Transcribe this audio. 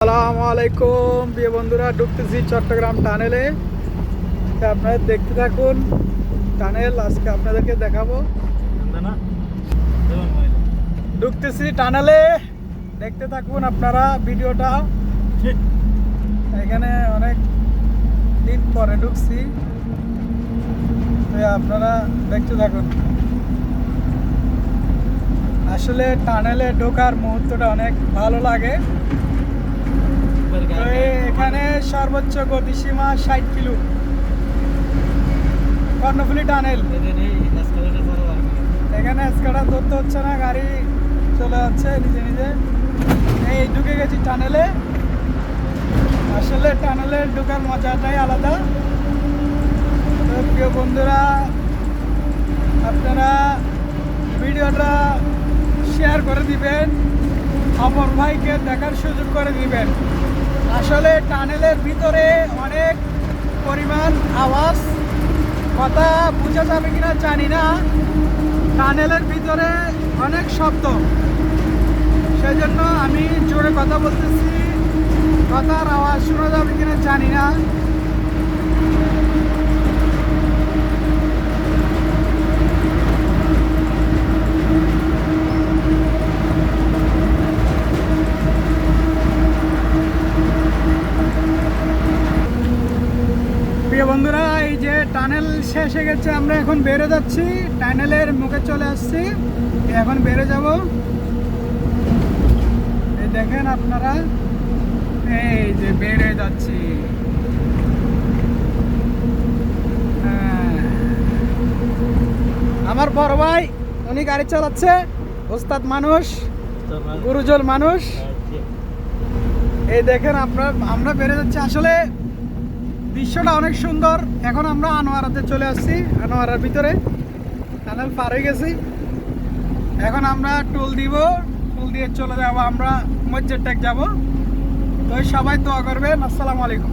আসসালামু আলাইকুম প্রিয় বন্ধুরা, ঢুকতেছি চট্টগ্রাম টানেলে। আপনারা দেখতে থাকুন টানেল, আজকে আপনাদেরকে দেখাবো। ঢুকতেছি টানেলে, দেখতে থাকুন আপনারা ভিডিওটা। এখানে অনেক দিন পরে ঢুকছি, আপনারা দেখতে থাকুন। আসলে টানেলে ঢোকার মুহূর্তটা অনেক ভালো লাগে। এখানে সর্বোচ্চ গতিসীমা 60 কিলো। কর্ণফুলী টানেল, এখানে এসকাটা ধরতে হচ্ছে না, গাড়ি চলে যাচ্ছে নিজে নিজে। এই ঢুকে গেছি টানেলে। আসলে টানেলে ঢোকার মজাটাই আলাদা। তো প্রিয় বন্ধুরা, আপনারা ভিডিওটা শেয়ার করে দিবেন, অপর ভাইকে দেখার সুযোগ করে দিবেন। আসলে টানেলের ভিতরে অনেক পরিমাণ আওয়াজ, কথা বোঝা যাবে কিনা জানি না। টানেলের ভিতরে অনেক শব্দ, সেজন্য আমি জোরে কথা বলতেছি, কথার আওয়াজ শোনা যাবে কিনা জানি না। প্রিয় বন্ধুরা, এই যে টানেল শেষ হয়ে গেছে, আমরা এখন বেরো যাচ্ছি। টানেলের মুখে চলে আসছি, এখন বেরো যাব। এই দেখেন আপনারা, এই যে বেরো যাচ্ছি। আমার বড় ভাই, উনি গাড়ি চালাচ্ছে, ওস্তাদ মানুষ, গুরুজন মানুষ। এই দেখেন আমরা বেরো যাচ্ছি। আসলে দৃশ্যটা অনেক সুন্দর। এখন আমরা আনোয়ারাতে চলে আসছি, আনোয়ারার ভিতরে টানেল পার হয়ে গেছি। এখন আমরা টোল দিব, টোল দিয়ে চলে যাব আমরা মসজিদ টেক যাব। তো সবাই দোয়া করবেন। আসসালামু আলাইকুম।